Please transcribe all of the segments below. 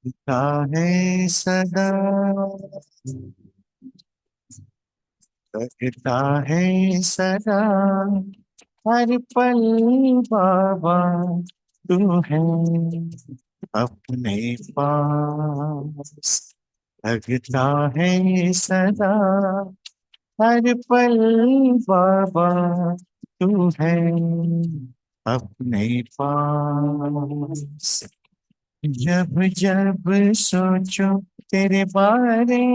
लगता है सदा, लगता है सदा, हर पल बाबा तू है अपने पास। लगता है सदा, हर पल बाबा तू है अपने पास। जब जब सोचो तेरे बारे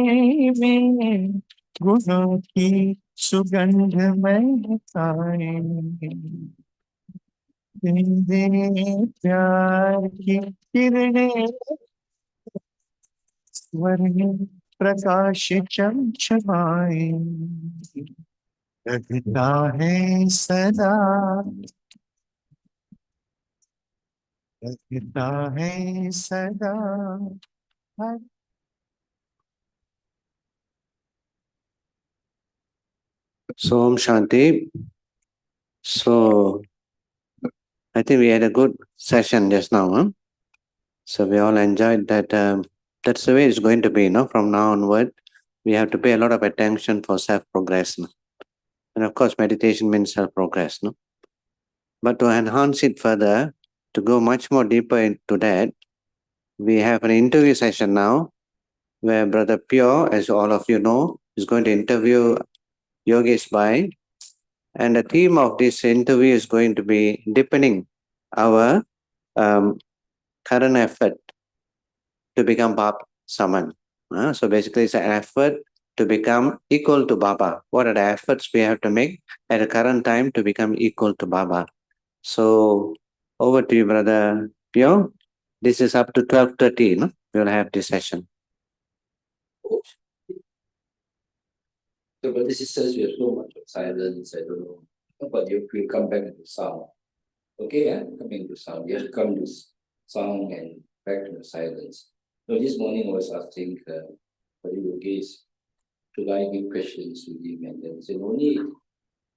में, गुणों की सुगंध महकाए, तेरे प्यार की किरणें स्वर्ण प्रकाश चमचमाए। लगता है सदा, लगता है सदा। So, Om Shanti. So, I think we had a good session just now. Huh? So, we all enjoyed that. That's the way it's going to be. From now onward, we have to pay a lot of attention for self progress. No? And of course, meditation means self progress. No? But to enhance it further, to go much more deeper into that, we have an interview session now where Brother Pure, as all of you know, is going to interview Yogesh Bhai. And the theme of this interview is going to be deepening our current effort to become Bapsaman. So basically, it's an effort to become equal to Baba. What are the efforts we have to make at the current time to become equal to Baba? So over to you, Brother Pio. This is up to 12:30. No? We'll have this session. So, but this is says we have so much of silence. I don't know. But you will come back to sound. Okay, yeah, coming to sound. You have to come to sound and back to the silence. So this morning I was asking for the Yogesh, should I give questions to him? And then he said, no need.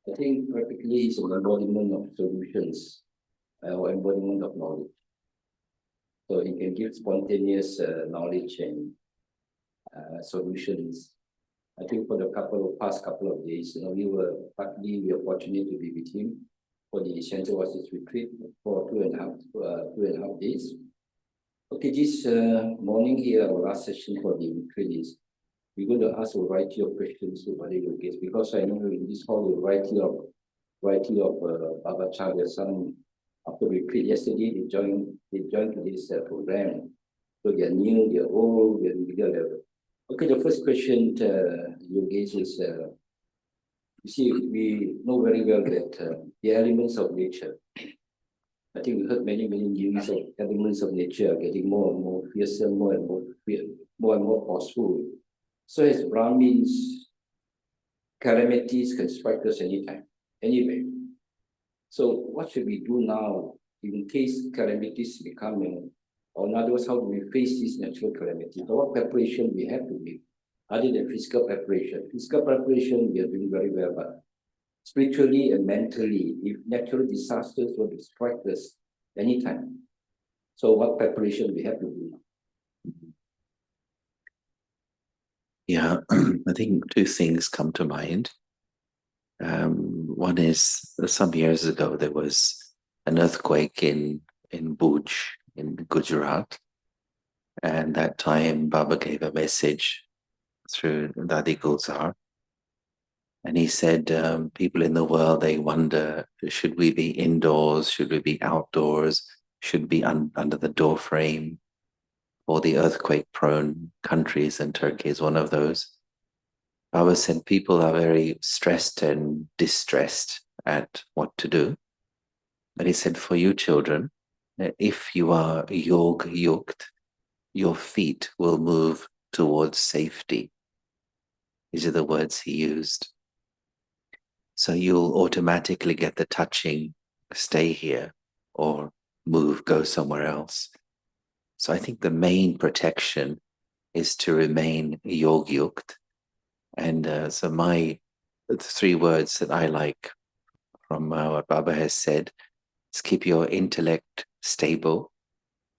I think practically it's an embodiment of solutions or embodiment of knowledge. So he can give spontaneous knowledge and solutions. I think for the past couple of days, we were fortunate to be with him for the Essential Oasis retreat for 2.5 days. Okay, this morning here, our last session for the retreat is we're going to ask a variety of questions to Bhai Yogesh, because I know in this hall a variety of Baba Charya, some after retreat yesterday they joined to this program. So they're new, they're old, they're middle level. Okay, the first question, Yogesh, is you see, we know very well that the elements of nature, I think we heard many news of elements of nature getting more and more fearsome, more and more forceful. So as Brahmins, calamities can strike us anytime, anyway. So what should we do now in case calamities become, or in other words, how do we face these natural calamities? So what preparation we have to make, other than physical preparation? Physical preparation, we are doing very well, but spiritually and mentally, if natural disasters were to strike us anytime, so what preparation we have to do? Yeah, I think two things come to mind. One is some years ago there was an earthquake in Bhuj in Gujarat, and that time Baba gave a message through Dadi Gulzar, and he said, people in the world, they wonder, should we be indoors, should we be outdoors, should be under the door frame, or the earthquake-prone countries, and Turkey is one of those. Baba said people are very stressed and distressed at what to do. But he said, for you children, if you are yukt, your feet will move towards safety. These are the words he used. So you'll automatically get the touching, stay here, or move, go somewhere else. So I think the main protection is to remain yogyukt. And so the three words that I like from what Baba has said is keep your intellect stable,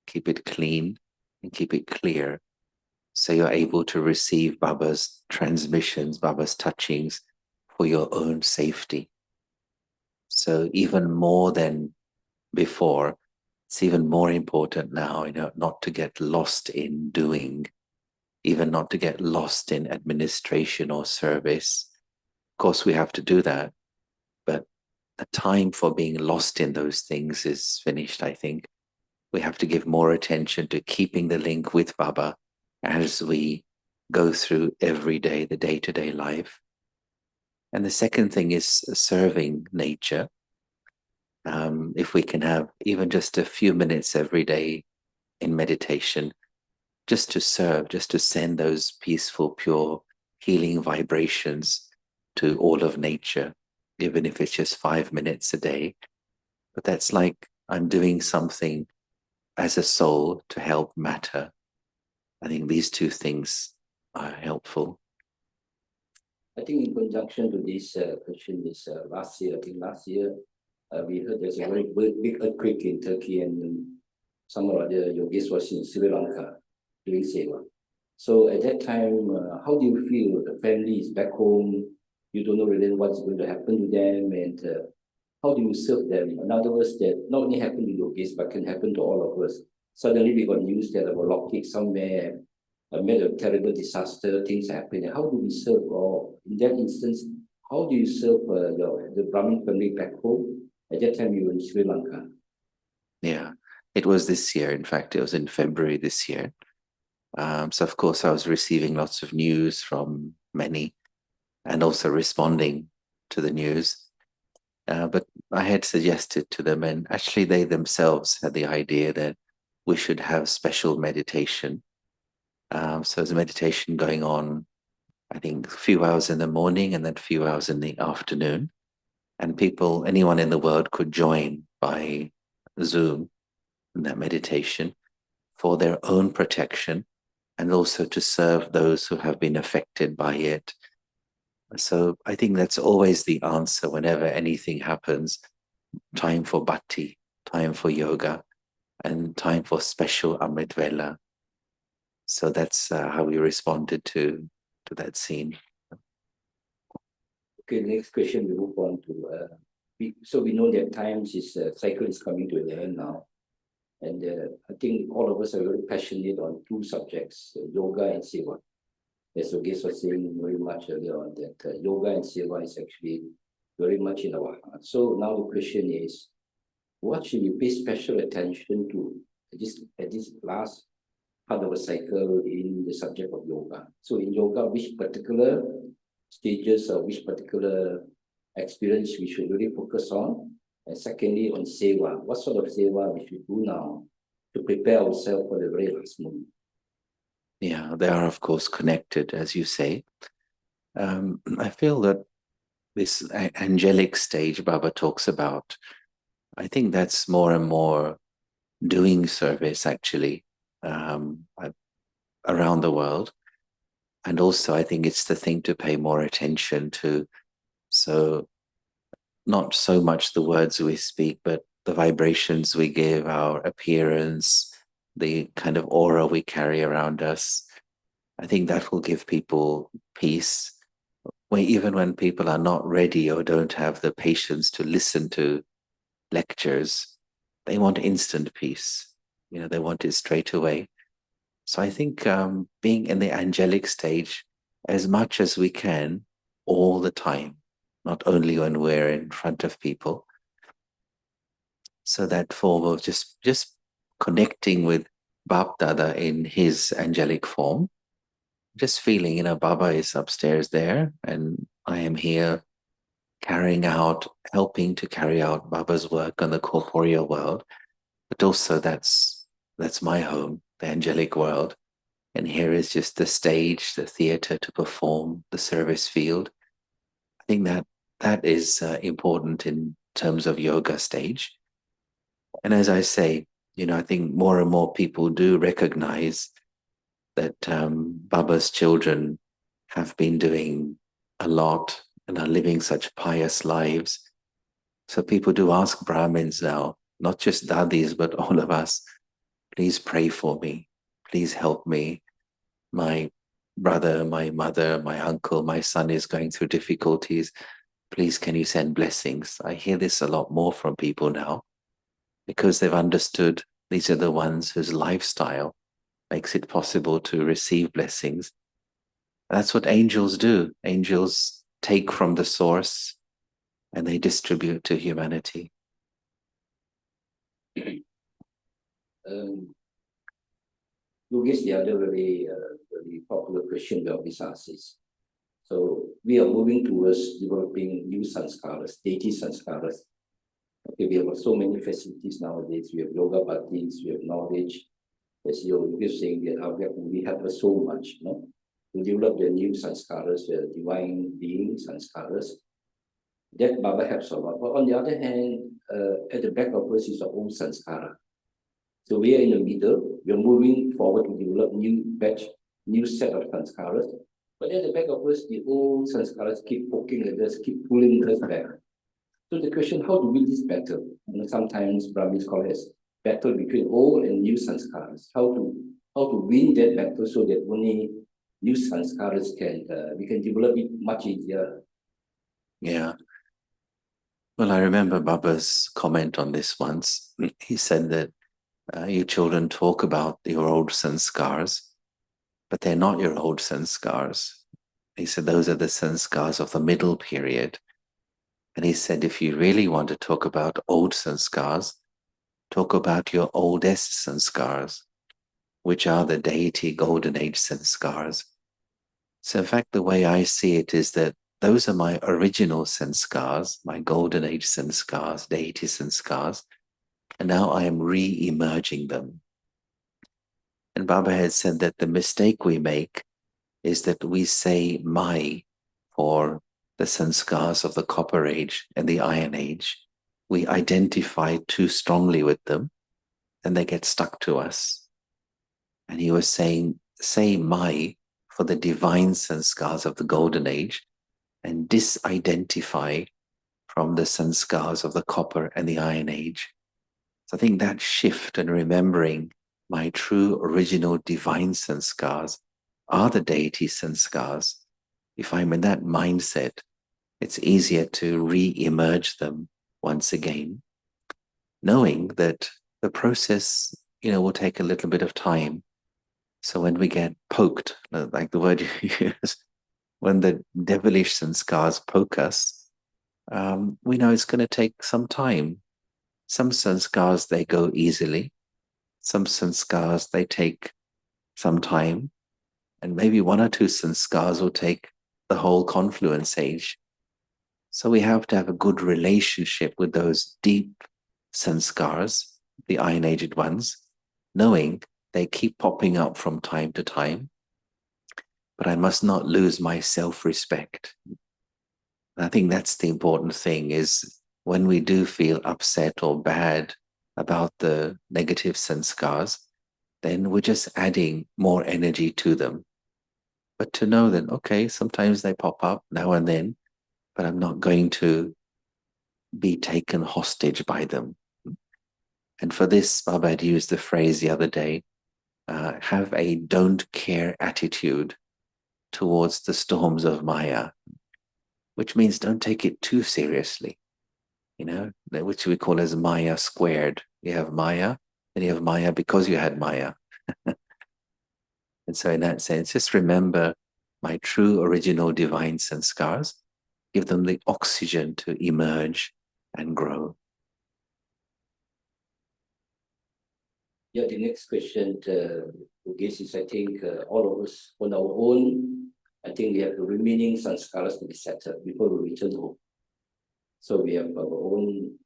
keep it clean, and keep it clear, so you're able to receive Baba's transmissions, Baba's touchings for your own safety. So even more than before, it's even more important now, not to get lost in doing, even not to get lost in administration or service. Of course, we have to do that, but the time for being lost in those things is finished, I think. We have to give more attention to keeping the link with Baba as we go through every day, the day-to-day life. And the second thing is serving nature. If we can have even just a few minutes every day in meditation, just to serve, just to send those peaceful, pure, healing vibrations to all of nature, even if it's just 5 minutes a day. But that's like I'm doing something as a soul to help matter. I think these two things are helpful. I think in conjunction to this question is last year, we heard there's a very big earthquake in Turkey, and some of the yogis was in Sri Lanka doing Seva. So at that time, how do you feel? The family is back home, you don't know really what's going to happen to them, and how do you serve them? In other words, that not only happen to yogis, but can happen to all of us. Suddenly we got news that a rocket somewhere made a terrible disaster, things happen. How do we serve? Or in that instance, how do you serve the Brahmin family back home? At that time, you were in Sri Lanka. Yeah, it was this year. In fact, it was in February this year. So of course I was receiving lots of news from many and also responding to the news. But I had suggested to them, and actually they themselves had the idea that we should have special meditation. So there's a meditation going on, I think, a few hours in the morning and then a few hours in the afternoon. And people, anyone in the world could join by Zoom in that meditation for their own protection and also to serve those who have been affected by it. So I think that's always the answer whenever anything happens. Time for bhakti, time for yoga, and time for special Amrit Vela. So that's how we responded to that scene. Okay, next question we move on to. So we know that times is cycle is coming to an end now, and I think all of us are very passionate on two subjects: yoga and Seva. As Yogesh was saying very much earlier on, that yoga and Seva is actually very much in our heart. So now the question is, what should we pay special attention to at this last part of a cycle in the subject of yoga? So in yoga, which particular stages or which particular experience we should really focus on? And secondly, on Seva, what sort of Seva we should do now to prepare ourselves for the very last moment? Yeah, they are of course connected, as you say. I feel that this angelic stage Baba talks about, I think that's more and more doing service actually around the world. And also I think it's the thing to pay more attention to. So not so much the words we speak, but the vibrations we give, our appearance, the kind of aura we carry around us. I think that will give people peace. Even when people are not ready or don't have the patience to listen to lectures, they want instant peace. They want it straight away. So I think being in the angelic stage as much as we can all the time, not only when we're in front of people. So that form of just connecting with Bap Dada in his angelic form, just feeling, Baba is upstairs there and I am here helping to carry out Baba's work on the corporeal world. But also that's my home, the angelic world. And here is just the stage, the theater to perform, the service field. I think that is important in terms of yoga stage. And as I say, I think more and more people do recognize that Baba's children have been doing a lot and are living such pious lives. So people do ask Brahmins now, not just dadis, but all of us, please pray for me. please help me. My brother, my mother, my uncle, my son is going through difficulties. Please, can you send blessings? I hear this a lot more from people now because they've understood these are the ones whose lifestyle makes it possible to receive blessings. That's what angels do. Angels take from the source and they distribute to humanity. Yogesh, the other very popular question we always ask is, so we are moving towards developing new sanskaras, deity sanskaras. Okay, we have so many facilities nowadays. We have yoga bhatis, we have knowledge. As you're saying that we have so much, to develop the new sanskaras, the divine being sanskaras. That Baba helps a lot. But on the other hand, at the back of us is our own sanskara. So we are in the middle. We are moving forward to develop new set of sanskaras. But at the back of us, the old sanskaras keep poking at us, keep pulling us back. So the question, how to win this battle? Sometimes Brahmins call it battle between old and new sanskaras. How to win that battle so that only new sanskaras we can develop it much easier. Yeah. Well, I remember Baba's comment on this once. He said that you children talk about your old sanskars, but they're not your old sanskars. He said those are the sanskars of the middle period. And he said, if you really want to talk about old sanskars, talk about your oldest sanskars, which are the deity golden age sanskars. So in fact, the way I see it is that those are my original sanskars, my golden age sanskars, deity sanskars, and now I am re-emerging them. And Baba had said that the mistake we make is that we say my for the sanskars of the copper age and the iron age. We identify too strongly with them and they get stuck to us. And he was saying, say my for the divine sanskars of the golden age and disidentify from the sanskars of the copper and the iron age. So I think that shift and remembering my true original divine sanskars are the deity sanskars. If I'm in that mindset, it's easier to re-emerge them once again, knowing that the process, will take a little bit of time. So when we get poked, like the word you use, when the devilish sanskars poke us, we know it's going to take some time. Some sanskars, they go easily. Some sanskars, they take some time. And maybe one or two sanskars will take the whole confluence age. So we have to have a good relationship with those deep sanskars, the iron-aged ones, knowing they keep popping up from time to time. But I must not lose my self-respect. I think that's the important thing, is when we do feel upset or bad about the negative sanskars, then we're just adding more energy to them. But to know that, okay, sometimes they pop up now and then, but I'm not going to be taken hostage by them. And for this, Baba had used the phrase the other day, have a don't care attitude towards the storms of Maya, which means don't take it too seriously, which we call as Maya squared. You have Maya, and you have Maya because you had Maya. And so in that sense, just remember my true original divine sanskars, give them the oxygen to emerge and grow. Yeah, the next question, Yogesh, is I think all of us on our own, I think we have the remaining sanskaras to be settled before we return home. So we have our own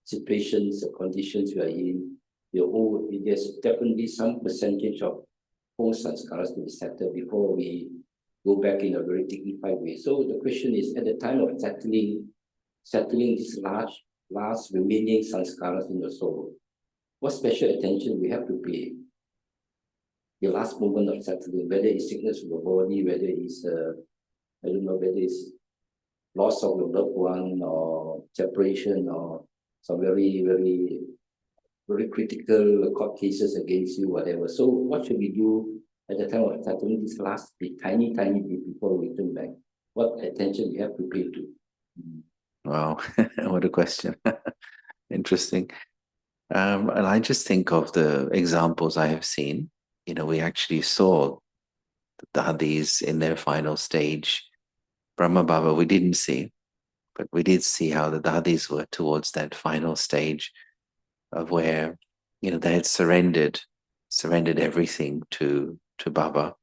situations, conditions we are in. There's definitely some percentage of old sanskaras to be settled before we go back in a very dignified way. So the question is, at the time of settling these last remaining sanskaras in the soul, what special attention we have to pay? The last moment of settling, whether it's sickness of the body, whether it's whether it's loss of your loved one or separation or some very, very, very critical court cases against you, whatever. So what should we do at the time of settling this last bit, tiny bit before we return back? What attention you have to pay to? Wow, what a question. Interesting. And I just think of the examples I have seen. You know, we actually saw the Dadis in their final stage. Brahma Baba, we didn't see, but we did see how the Dadis were towards that final stage of where, you know, they had surrendered everything to Baba.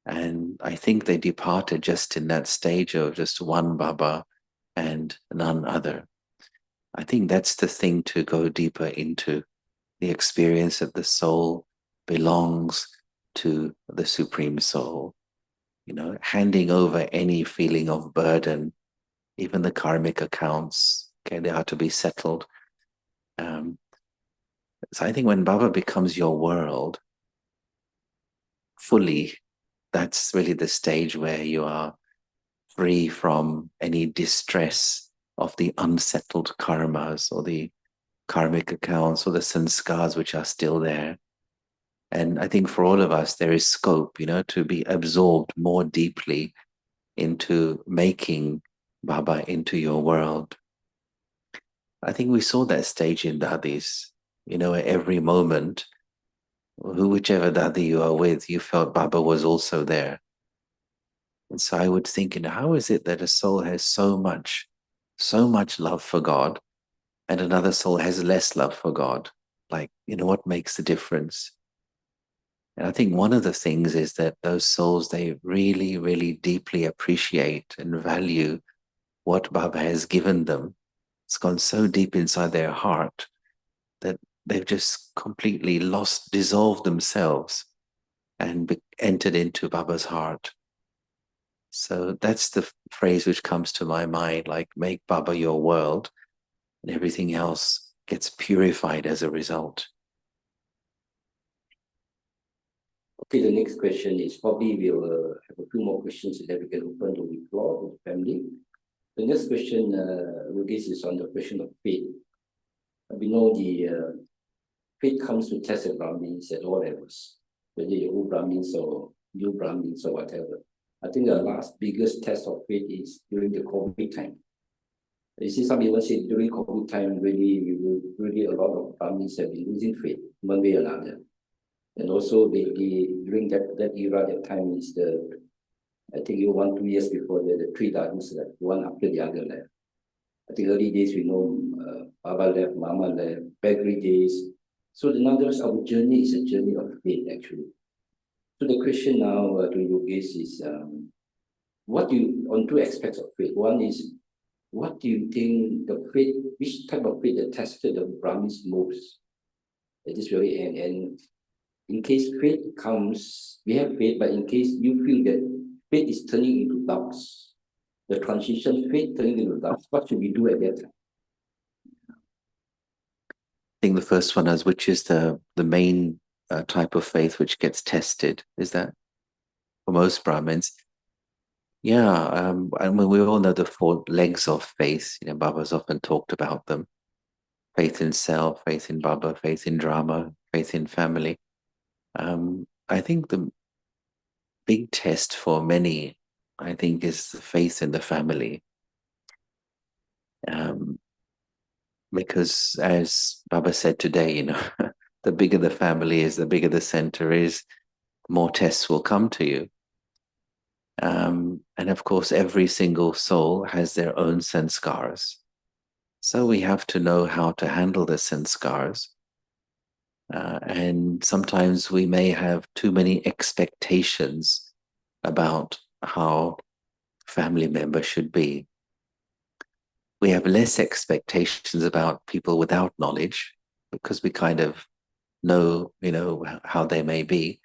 And I think they departed just in that stage of just one Baba and none other. I think that's the thing to go deeper into. The experience of the soul belongs to the Supreme Soul. You know, handing over any feeling of burden, even the karmic accounts, okay, they are to be settled. So I think when Baba becomes your world fully, that's really the stage where you are free from any distress of the unsettled karmas or the karmic accounts or the sanskars which are still there. And I think for all of us, there is scope, you know, to be absorbed more deeply into making Baba into your world. I think we saw that stage in Dadis, you know, at every moment, whichever Dadi you are with, you felt Baba was also there. And so I would think, you know, how is it that a soul has so much love for God and another soul has less love for God? Like, you know, what makes the difference? And I think one of the things is that those souls, they really, really deeply appreciate and value what Baba has given them. It's gone so deep inside their heart that they've just completely dissolved themselves and entered into Baba's heart. So that's the phrase which comes to my mind, like make Baba your world and everything else gets purified as a result. Okay, the next question is probably we'll have a few more questions and then we can open to the floor to the family. The next question, Yogesh, is on the question of faith. We know the faith comes to test the Brahmins at all levels, whether you're old Brahmins or new Brahmins or whatever. I think the last biggest test of faith is during the COVID time. You see, some people say during COVID time, really a lot of Brahmins have been losing faith one way or another. And also during that era, that time is I think 2 years before the three Dadus left, one after the other left. I think early days we know Baba left, Mama left, Begri days. So in other words, our journey is a journey of faith actually. So the question now to Yogesh is, on two aspects of faith. One is, what do you think which type of faith that tested the Brahmins most at this very end? And in case faith comes, we have faith, but in case you feel that faith is turning into doubts, the transition faith turning into doubts, what should we do at that time? I think the first one is, which is the main type of faith which gets tested, is that for most Brahmins? Yeah, I mean, we all know the 4 legs of faith. You know, Baba's often talked about them: faith in self, faith in Baba, faith in drama, faith in family. I think the big test for many, I think, is the faith in the family. Because as Baba said today, you know, the bigger the family is, the bigger the center is, more tests will come to you. And of course, every single soul has their own sanskars. So we have to know how to handle the sanskars. And sometimes we may have too many expectations about how family members should be. We have less expectations about people without knowledge because we kind of know, you know, how they may be.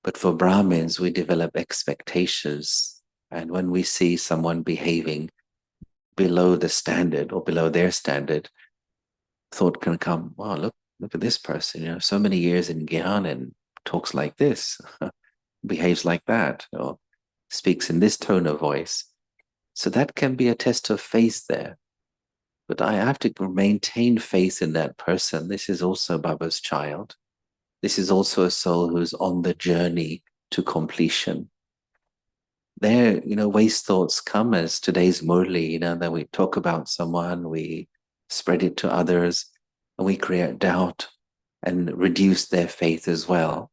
But for Brahmins, we develop expectations. And when we see someone behaving below the standard or below their standard, thought can come, wow, look at this person, you know, so many years in Gyan and talks like this, behaves like that, or speaks in this tone of voice. So that can be a test of faith there. but I have to maintain faith in that person. This is also Baba's child. This is also a soul who's on the journey to completion. There, waste thoughts come as today's Murli, that we talk about someone, we spread it to others, and we create doubt and reduce their faith as well.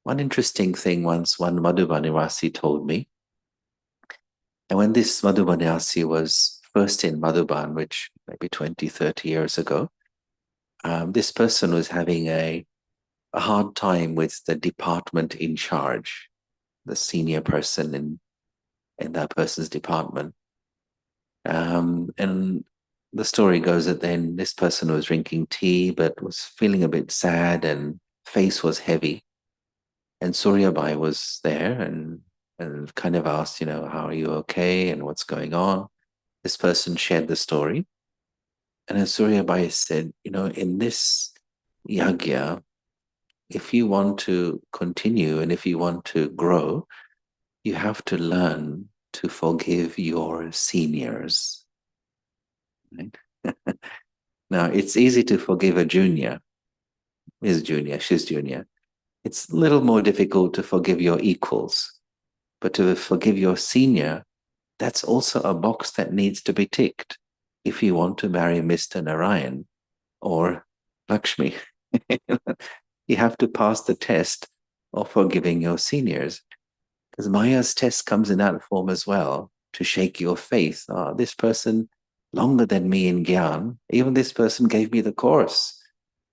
One interesting thing once one Madhubanivasi told me, and when this Madhubanivasi was first in Madhuban, which maybe 20, 30 years ago, this person was having a hard time with the department in charge, the senior person in that person's department. And the story goes that then this person was drinking tea but was feeling a bit sad and face was heavy. And Suryabai was there and kind of asked, how are you okay and what's going on? This person shared the story. And as Suryabai said, in this yagya, if you want to continue and if you want to grow, you have to learn to forgive your seniors. Right? Now, it's easy to forgive a junior. She's junior. It's a little more difficult to forgive your equals. But to forgive your senior, that's also a box that needs to be ticked if you want to marry Mr. Narayan or Lakshmi. You have to pass the test of forgiving your seniors. Because Maya's test comes in that form as well, to shake your faith. This person longer than me in Gyan, even this person gave me the course.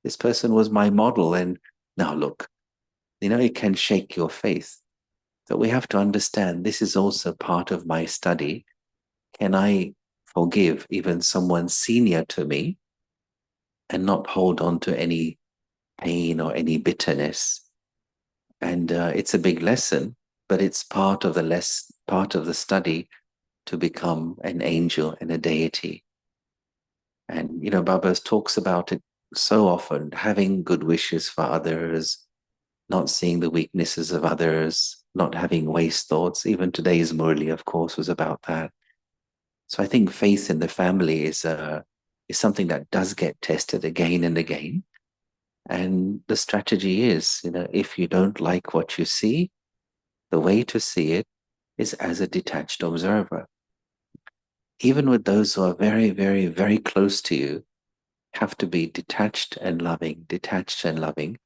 This person was my model. And now look, it can shake your faith. So we have to understand this is also part of my study. Can I forgive even someone senior to me and not hold on to any pain or any bitterness? And it's a big lesson, but it's part of the study to become an angel and a deity. And Baba talks about it so often, having good wishes for others, not seeing the weaknesses of others, not having waste thoughts. Even today's Murli, of course, was about that. So I think faith in the family is something that does get tested again and again. And the strategy is, if you don't like what you see, the way to see it is as a detached observer. Even with those who are very, very, very close to you, have to be detached and loving,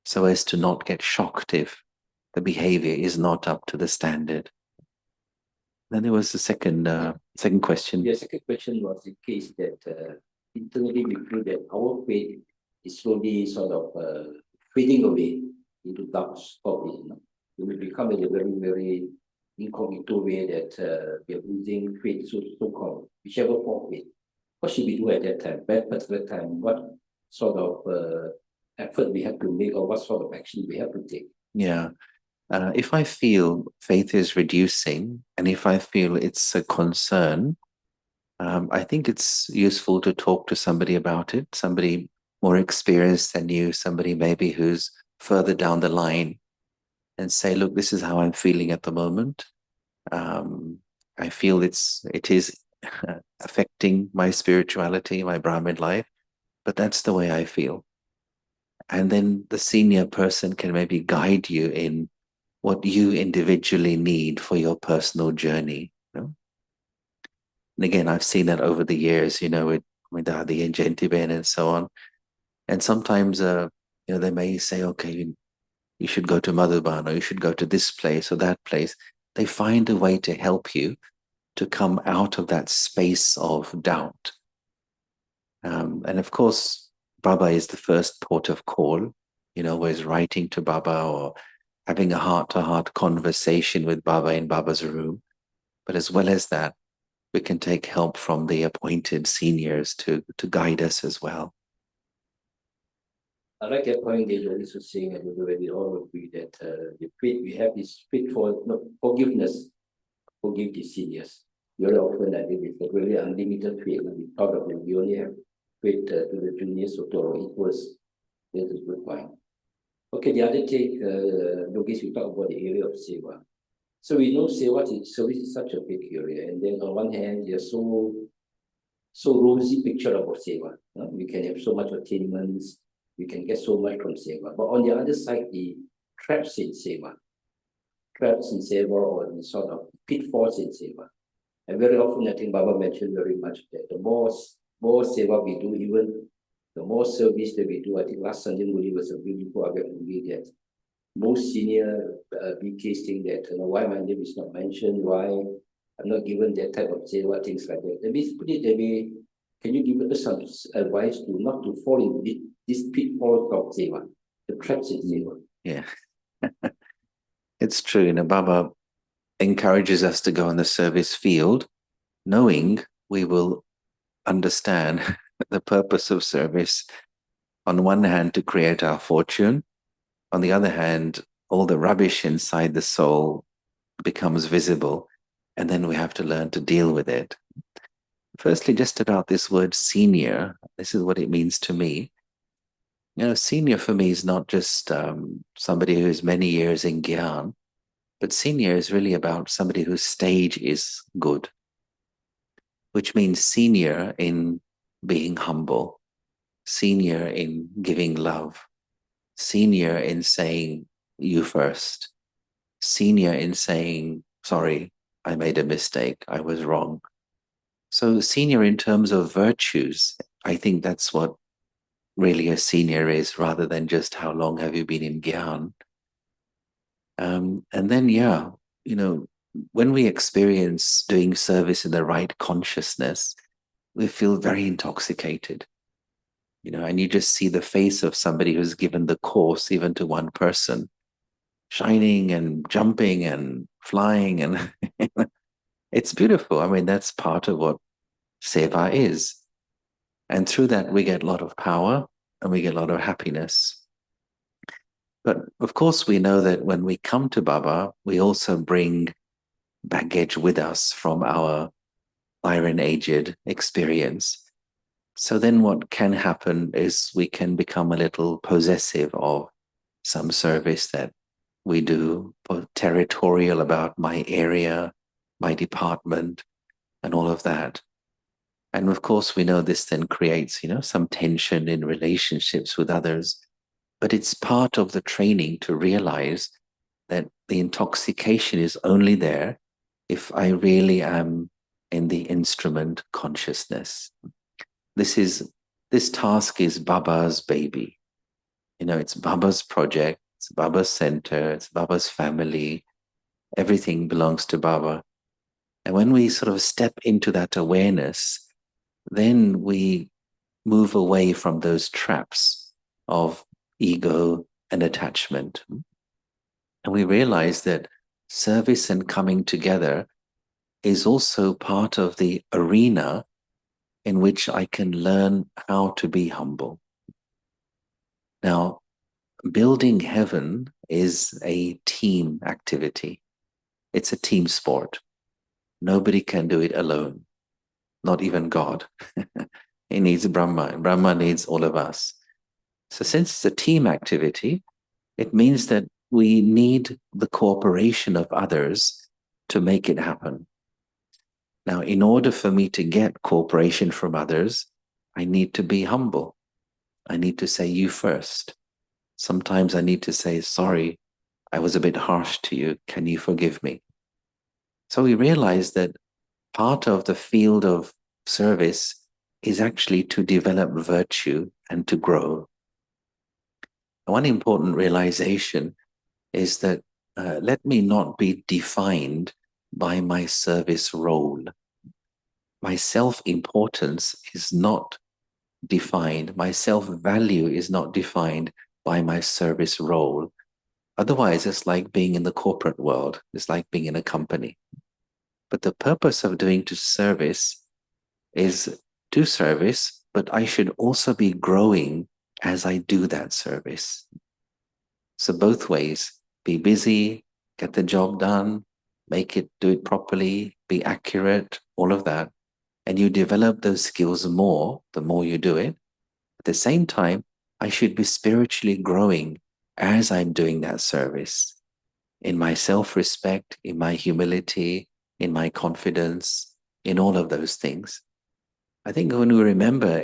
so as to not get shocked if the behavior is not up to the standard. Then there was the second question. The second question was the case that internally we feel that our faith is slowly sort of fading away into dark spots. It will become a very, very incognito way that we are losing faith, so-called, whichever form of faith. What should we do at that time, that particular time? What sort of effort we have to make, or what sort of action we have to take? Yeah. If I feel faith is reducing and if I feel it's a concern, I think it's useful to talk to somebody about it, somebody more experienced than you, somebody maybe who's further down the line, and say, look, this is how I'm feeling at the moment. I feel it is affecting my spirituality, my Brahmin life, but that's the way I feel. And then the senior person can maybe guide you in what you individually need for your personal journey. And again, I've seen that over the years, with Adi and Gentiben and so on. And sometimes, they may say, okay, you should go to Madhuban, or you should go to this place or that place. They find a way to help you to come out of that space of doubt. And of course, Baba is the first port of call, whereas writing to Baba or having a heart-to-heart conversation with Baba in Baba's room. But as well as that, we can take help from the appointed seniors to guide us as well. I like that point that Yogesh was saying, and we all agree that the faith we have is faith for forgiveness, forgive the seniors. Very often, I think it's a really unlimited faith. When we talk of it, we only have faith to the juniors or to our equals. That is a good point. Okay, the other thing, Yogesh, we talk about the area of Seva. So we know Seva service is such a big area, and then on one hand, they are so so rosy picture about Seva. We can have so much attainments, we can get so much from Seva. But on the other side, the traps in Seva, or the sort of pitfalls in Seva. And very often, I think Baba mentioned very much that the more Seva we do, even the more service that we do. I think last Sunday Muli was a beautiful Movie that most senior BKs think that, why my name is not mentioned, why I'm not given that type of Seva, things like that. Let me put it that way. Can you give us some advice to not to fall in this pitfall of Seva, the traps in Seva? Yeah. It's true. Baba encourages us to go in the service field, knowing we will understand the purpose of service. On one hand, to create our fortune. On the other hand, all the rubbish inside the soul becomes visible, and then we have to learn to deal with it. Firstly, just about this word senior, this is what it means to me. Senior for me is not just somebody who's many years in Gyan, but senior is really about somebody whose stage is good, which means senior in being humble, senior in giving love, senior in saying you first, senior in saying, sorry, I made a mistake, I was wrong. So senior in terms of virtues, I think that's what really a senior is, rather than just how long have you been in Gyan. And then, when we experience doing service in the right consciousness, we feel very intoxicated. And you just see the face of somebody who's given the course even to one person, shining and jumping and flying, and it's beautiful. I mean, that's part of what Seva is. And through that, we get a lot of power and we get a lot of happiness. But of course, we know that when we come to Baba, we also bring baggage with us from our Iron Aged experience. So then what can happen is we can become a little possessive of some service that we do, territorial about my area, my department, and all of that. And of course, we know this then creates, some tension in relationships with others. But it's part of the training to realize that the intoxication is only there if I really am in the instrument consciousness. This task is Baba's baby. It's Baba's project, it's Baba's center, it's Baba's family. Everything belongs to Baba. And when we sort of step into that awareness, then we move away from those traps of ego and attachment. And we realize that service and coming together is also part of the arena in which I can learn how to be humble. Now, building heaven is a team activity. It's a team sport. Nobody can do it alone, not even God. He needs Brahma. Brahma needs all of us. So since it's a team activity, it means that we need the cooperation of others to make it happen. Now, in order for me to get cooperation from others, I need to be humble. I need to say you first. Sometimes I need to say, sorry, I was a bit harsh to you. Can you forgive me? So we realize that part of the field of service is actually to develop virtue and to grow. One important realization is that let me not be defined by my service role. My self-importance is not defined. My self-value is not defined by my service role. Otherwise, it's like being in the corporate world. It's like being in a company. But the purpose of doing service is do service, but I should also be growing as I do that service. So both ways, be busy, get the job done, do it properly, be accurate, all of that. And you develop those skills more, the more you do it. At the same time, I should be spiritually growing as I'm doing that service, in my self-respect, in my humility, in my confidence, in all of those things. I think when we remember,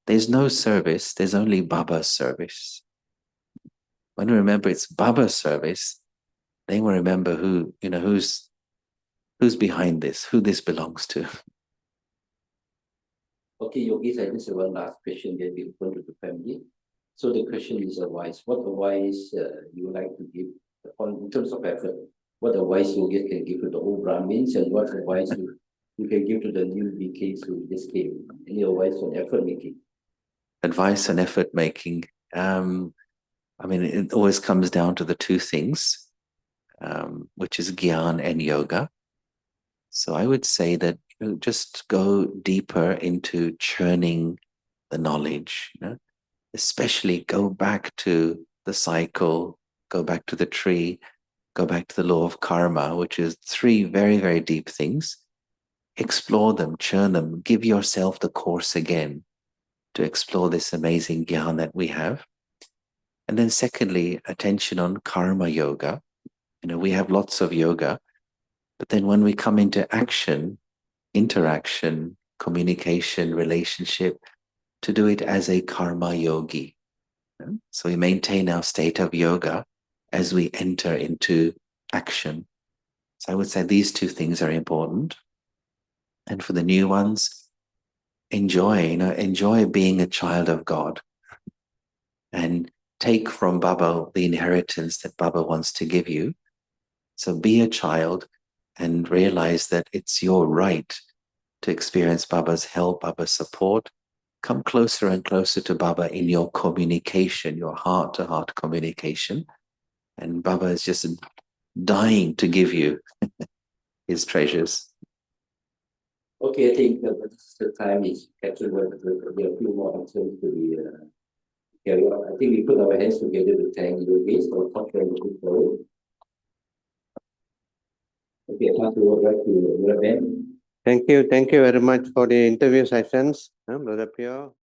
there's no service, there's only Baba's service. When we remember it's Baba's service, then we remember who's behind this, who this belongs to. Okay, Yogesh, I just have one last question that we open to the family. So the question is advice. What advice you would like to give in terms of effort? What advice Yogesh can give to the old Brahmins, and what advice you can give to the new BKs who just came? Any advice on effort making? Advice on effort making. I mean, it always comes down to the two things, which is Gyan and Yoga. So I would say that just go deeper into churning the knowledge, especially go back to the cycle, go back to the tree, go back to the law of karma, which is three very, very deep things. Explore them, churn them, give yourself the course again to explore this amazing Gyan that we have. And then secondly, attention on karma yoga. We have lots of yoga, but then when we come into action, interaction, communication, relationship, to do it as a karma yogi. So we maintain our state of yoga as we enter into action. So I would say these two things are important. And for the new ones, enjoy being a child of God and take from Baba the inheritance that Baba wants to give you. So be a child and realize that it's your right to experience Baba's help, Baba's support. Come closer and closer to Baba in your communication, your heart-to-heart communication. And Baba is just dying to give you his treasures. Okay, I think the time is captured. There are a few more answers to be carried out. I think we put our hands together to thank Yogesh for talking about it. Okay, pass the word back to Brother Ben. Thank you very much for the interview sessions, Brother Pio.